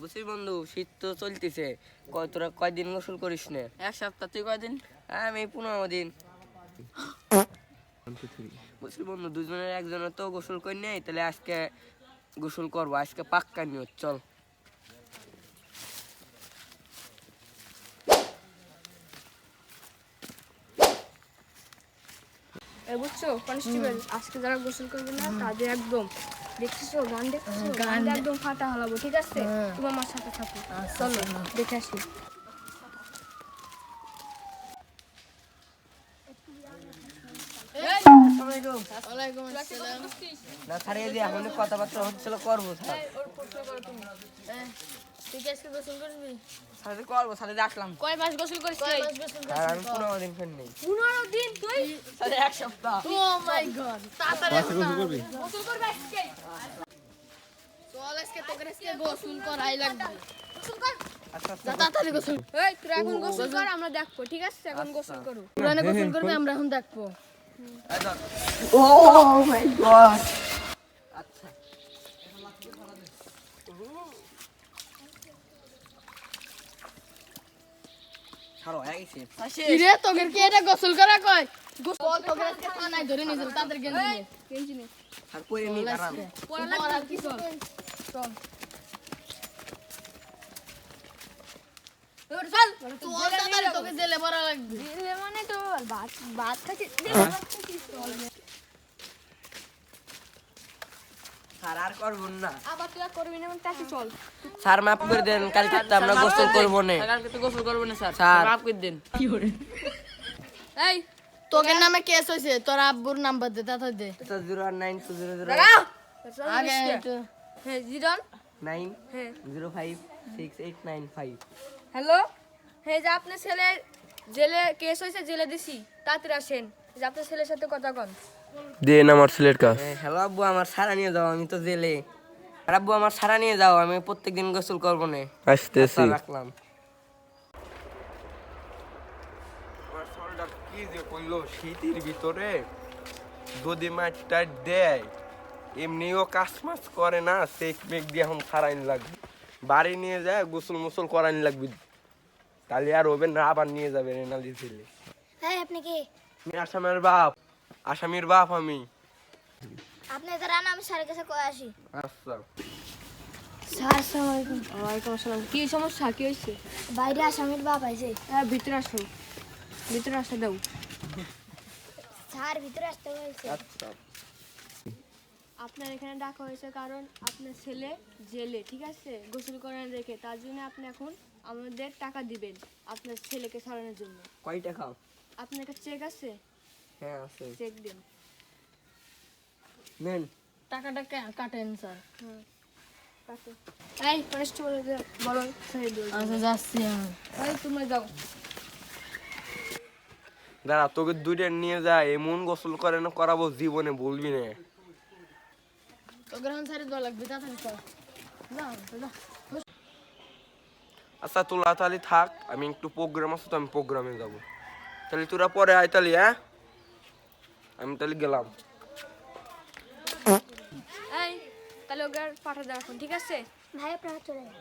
বুঝছিস বন্ধু, শীত তো চলতেছে। তোরা কয়দিন গোসল করিস না? এক সপ্তাহ। তুই কয়দিন? আমি 15 দিন। বুঝছিস বন্ধু, দুজনের একজনের তো গোসল করি নাই, তাহলে আজকে গোসল করবো। আজকে পাক্কা নিয়ত, চল। বুঝছো কনস্টেবল, আজকে যারা গোসল করবে না তাদের একদম দেখছো গান দেখছো গান একদম ফাটা হলাবো, ঠিক আছে? তুমি আমার সাথে থাকো, চলো দেখে আসি। না ছাড়িয়ে দিয়ে এখন কথাবার্তা হচ্ছিল, করবো স্যার। তুই আজকে গোসল করবি? সাথে করবো, সাথে আসলাম। কয় মাস গোসল করিস? আর আমি 15 দিন ফের নেই। 15 দিন? তুই সাথে এক সপ্তাহ। ও মাই গড, তাড়াতাড়ি গোসল করবি? গোসল করবে আজকে? চল আজকে তোকে আজকে গোসল করাই লাগবে। গোসল কর, আচ্ছা যা তাড়াতাড়ি গোসল। এই তুই এখন গোসল কর, আমরা দেখবো, ঠিক আছে? এখন গোসল করো, তুই না গোসল করবি, আমরা এখন দেখবো। ও মাই গড। আচ্ছা ছাড়ো, হয়ে গেছে। কিরে তোকে কি এটা গোসল করা কয়? গোসল তোকে আজকে থানায় ধরে নিয়ে যাবে, তাদের গেঞ্জি নে। আর পরে নি দাঁড়ান। পড়া লাগবে কি? চল চল চল তাড়াতাড়ি, তোকে জেলে ভরা লাগবে। জেলে মানে তো ভাত ভাত খাচ্ছি। স্যার আর করবো না। আবার তুই করবি না মানে তাকে চল। স্যার মাফ করে দেন, কালকে তো আমরা গোসল করবো না। কালকে তুই গোসল করবো না স্যার, স্যার। মাফ করে দেন। এই তোকে নামে কেস হইছে, তোর আব্বুর নাম্বার দে, তাতে দে। 09200 আগে একটু হ্যাঁ জিরন 9056895। হ্যালো, হ্যাঁ যে আপনার ছেলে জেলে কেস হয়েছে, জেলে দিছি, তাড়াতাড়ি আসেন। যে আপনার ছেলের সাথে কথা কন। দেন আমার ছেলের কাজ। হ্যালো আব্বু, আমার সারা নিয়ে যাও, আমি তো জেলে। আর আব্বু আমার সারা নিয়ে যাও, আমি প্রত্যেকদিন গোসল করবো না। আসতেছি। আচ্ছা, রাখলাম। কি যে কইলো, শীতের ভিতরে যদি মাছটা দেয়, এমনিও কাজ মাছ করে না, সেক মেক দিয়ে এখন সারাইন লাগবে। বাড়ি নিয়ে যায় গোসল মোসল করাইন লাগবে, তাহলে আর হবে না, আবার নিয়ে যাবে রেনালি ছেলে। হ্যাঁ, আপনি কি? আমি আসামের বাপ, আসামির বাপ আমি। আপনি দাঁড়ান, আমি স্যারের কাছে কয়ে আসি। আচ্ছা। স্যার, আসসালামু আলাইকুম। ওয়ালাইকুম আসসালাম। কি সমস্যা, কি হয়েছে? বাইরে আসামির বাপ আইছে। হ্যাঁ ভিতরে আসো, ভিতরে আসতে দাও। স্যার, ভিতরে আসতে বলছে। আচ্ছা। আপনার এখানে ডাকা হয়েছে কারণ আপনার ছেলে জেলে, ঠিক আছে? গোসল করেন রেখে, তার জন্য আপনি এখন আমাদের টাকা দিবেন আপনার ছেলেকে ছাড়ানোর জন্য। কয় টাকা? আপনার কাছে চেক আছে? হ্যাঁ আছে। চেক দিন। নেন। টাকাটা কাটেন স্যার। হ্যাঁ কাটে। এই কনস্টেবল বলো ছেড়ে দিও। আচ্ছা যাচ্ছি আমি। এই তুমি যাও। দাঁড়া, তোকে দুইটা নিয়ে যায়, এমন গোসল করে না করাবো, জীবনে বলবি না। তোকে এখন ছেড়ে দেওয়া লাগবে, তাড়াতাড়ি চল। যাও যা। আচ্ছা তোলা তাহলে থাক, আমি একটু প্রোগ্রাম আছে তো, আমি প্রোগ্রামে যাব। তাহলে তোরা পরে আয় তাহলে, হ্যাঁ? আমি তাহলে গেলাম। এই তাহলে ওকে পাঠা দাও এখন, ঠিক আছে? ভাই, আপনারা চলে যান।